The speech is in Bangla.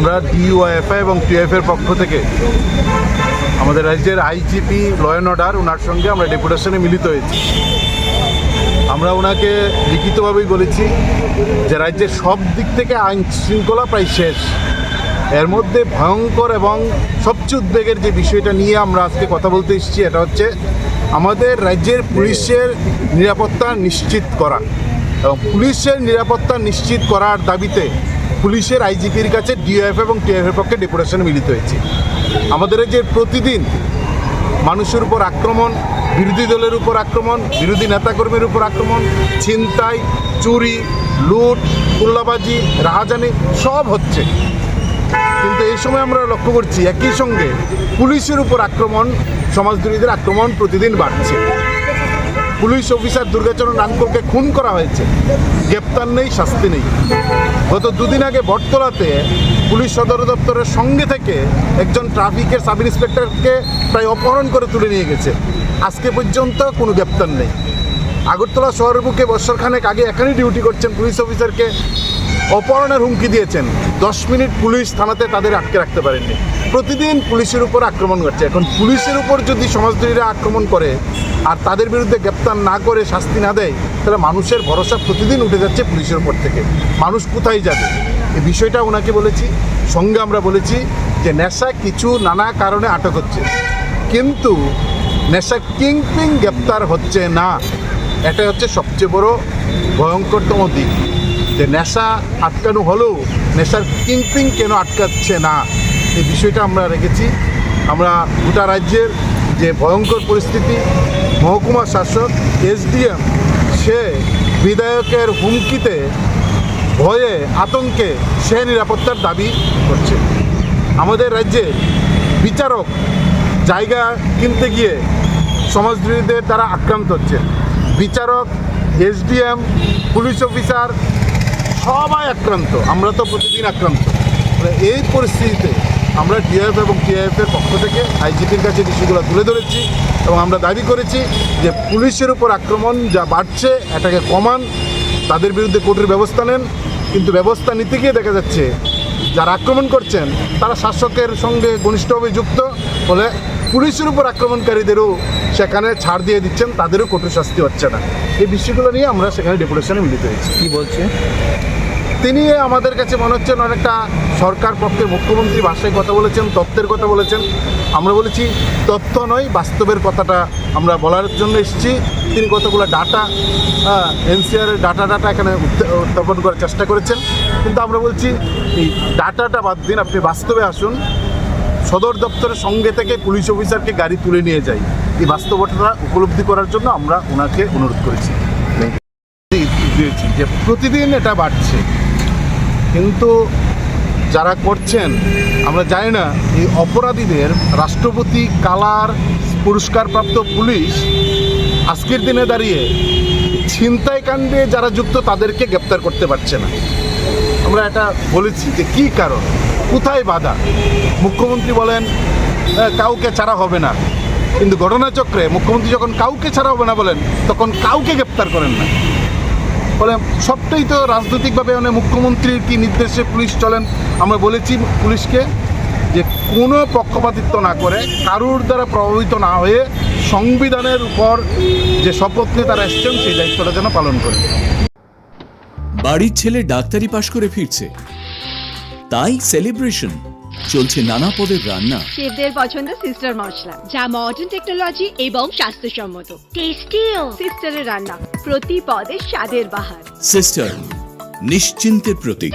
আমরা ডিওয়াইএফআই এবং টিএফের পক্ষ থেকে আমাদের রাজ্যের আইজিপি ল অ্যান্ড অর্ডার ওনার সঙ্গে আমরা ডেপুটেশনে মিলিত হয়েছি। আমরা ওনাকে লিখিতভাবেই বলেছি যে রাজ্যের সব দিক থেকে আইন শৃঙ্খলা প্রায় শেষ, এর মধ্যে ভয়ঙ্কর এবং সবচেয়ে উদ্বেগের যে বিষয়টা নিয়ে আমরা আজকে কথা বলতে এসেছি এটা হচ্ছে আমাদের রাজ্যের পুলিশের নিরাপত্তা নিশ্চিত করা। এবং পুলিশের নিরাপত্তা নিশ্চিত করার দাবিতে পুলিশের আইজিপির কাছে ডিওএফ এবং টিএফের পক্ষে ডেপুটেশনে মিলিত হয়েছে। আমাদের যে প্রতিদিন মানুষের উপর আক্রমণ, বিরোধী দলের উপর আক্রমণ, বিরোধী নেতাকর্মীর উপর আক্রমণ, ছিনতাই, চুরি, লুট, কুল্লাবাজি, রাহাজানি সব হচ্ছে। কিন্তু এই সময় আমরা লক্ষ্য করছি একই সঙ্গে পুলিশের উপর আক্রমণ, সমাজবিরোধীদের আক্রমণ প্রতিদিন বাড়ছে। পুলিশ অফিসার দুর্গাচরণ রানকোলকে খুন করা হয়েছে, গ্রেপ্তার নেই, শাস্তি নেই। গত দুদিন আগে বটতলাতে পুলিশ সদর দপ্তরের সঙ্গে থেকে একজন ট্রাফিকের সাব ইন্সপেক্টরকে প্রায় অপহরণ করে তুলে নিয়ে গেছে, আজকে পর্যন্ত কোনো গ্রেপ্তার নেই। আগরতলা শহরের বুকে বৎসরখানেক আগে এখানেই ডিউটি করছেন পুলিশ অফিসারকে অপহরণের হুমকি দিয়েছেন, 10 মিনিট পুলিশ থানাতে তাদের আটকে রাখতে পারেননি। প্রতিদিন পুলিশের উপর আক্রমণ করছে। এখন পুলিশের উপর যদি সমাজদ্রোহীরা আক্রমণ করে আর তাদের বিরুদ্ধে গ্রেপ্তার না করে শাস্তি না দেয়, তাহলে মানুষের ভরসা প্রতিদিন উঠে যাচ্ছে পুলিশের উপর থেকে। মানুষ কোথায় যাবে? এই বিষয়টা ওনাকে বলেছি। সঙ্গে আমরা বলেছি যে নেশা কিছু নানা কারণে আটক হচ্ছে, কিন্তু নেশা কিংপিং গ্রেপ্তার হচ্ছে না। এটা হচ্ছে সবচেয়ে বড় ভয়ঙ্করতম দিক, যে নেশা আটকানো হলেও নেশার কিংপিং কেন আটকাচ্ছে না, এই বিষয়টা আমরা রেখেছি। আমরা গোটা রাজ্যের যে ভয়ঙ্কর পরিস্থিতি, মহকুমা শাসক এসডিএম সে বিধায়কের হুমকিতে ভয়ে আতঙ্কে সে নিরাপত্তার দাবি করছে। আমাদের রাজ্যে বিচারক জায়গা কিনতে গিয়ে সমাজবিরোধীদের দ্বারা আক্রান্ত হচ্ছে। বিচারক, এসডিএম, পুলিশ অফিসার সবাই আক্রান্ত, আমরা তো প্রতিদিন আক্রান্ত। এই পরিস্থিতিতে আমরা ডিএফ এবং টিএফের পক্ষ থেকে আইজিপির কাছে বিষয়গুলো তুলে ধরেছি এবং আমরা দাবি করেছি যে পুলিশের উপর আক্রমণ যা বাড়ছে এটাকে কমান, তাদের বিরুদ্ধে কঠোর ব্যবস্থা নেন। কিন্তু ব্যবস্থা নিতে গিয়ে দেখা যাচ্ছে যারা আক্রমণ করছেন তারা শাসকের সঙ্গে ঘনিষ্ঠভাবে যুক্ত, ফলে পুলিশের উপর আক্রমণকারীদেরও সেখানে ছাড় দিয়ে দিচ্ছেন, তাদেরও কঠোর শাস্তি হচ্ছে না। এই বিষয়গুলো নিয়ে আমরা সেখানে ডেপুটেশনে মিলিত হয়েছি। কী বলছে তিনি? আমাদের কাছে মনে হচ্ছেন অনেকটা সরকার পক্ষে মুখ্যমন্ত্রী ভাষায় কথা বলেছেন, তথ্যের কথা বলেছেন। আমরা বলেছি তথ্য নয়, বাস্তবের কথাটা আমরা বলার জন্য এসেছি। তিনি কতগুলো ডাটা, এনসিআরের ডাটা এখানে উত্থাপন করার চেষ্টা করেছেন, কিন্তু আমরা বলছি এই ডাটাটা বাদ দিন, আপনি বাস্তবে আসুন। সদর দপ্তরের সঙ্গে থেকে পুলিশ অফিসারকে গাড়ি তুলে নিয়ে যাই, এই বাস্তবতা উপলব্ধি করার জন্য আমরা ওনাকে অনুরোধ করেছি। যে প্রতিদিন এটা বাড়ছে, কিন্তু যারা করছেন আমরা জানি না। এই অপরাধীদের রাষ্ট্রপতি কালার পুরস্কারপ্রাপ্ত পুলিশ আজকের দিনে দাঁড়িয়ে ছিনতাই কাণ্ডে যারা যুক্ত তাদেরকে গ্রেপ্তার করতে পারছে না। আমরা এটা বলেছি যে কী কারণ, কোথায় বাধা? মুখ্যমন্ত্রী বলেন কাউকে ছাড়া হবে না, কিন্তু ঘটনাচক্রে মুখ্যমন্ত্রী যখন কাউকে ছাড়া হবে না বলেন তখন কাউকে গ্রেপ্তার করেন না। ফলে সবটাই তো রাজনৈতিকভাবে মানে মুখ্যমন্ত্রীর কি নির্দেশে পুলিশ চলেন। আমরা বলেছি পুলিশকে যে কোনো পক্ষপাতিত্ব না করে, কারুর দ্বারা প্রভাবিত না হয়ে সংবিধানের উপর যে শপথ নিয়ে তারা এসছেন সেই দায়িত্বটা যেন পালন করে। বাড়ির ছেলে ডাক্তারি পাশ করে ফিরছে, তাই সেলিব্রেশন চলছে নানা পদের রান্না। শেফদের পছন্দ সিস্টার মশলা, যা মডার্ন টেকনোলজি এবং স্বাস্থ্যসম্মত। টেস্টিও সিস্টারের রান্না, প্রতি পদে স্বাদের বাহার। সিস্টার, নিশ্চিন্তের প্রতীক।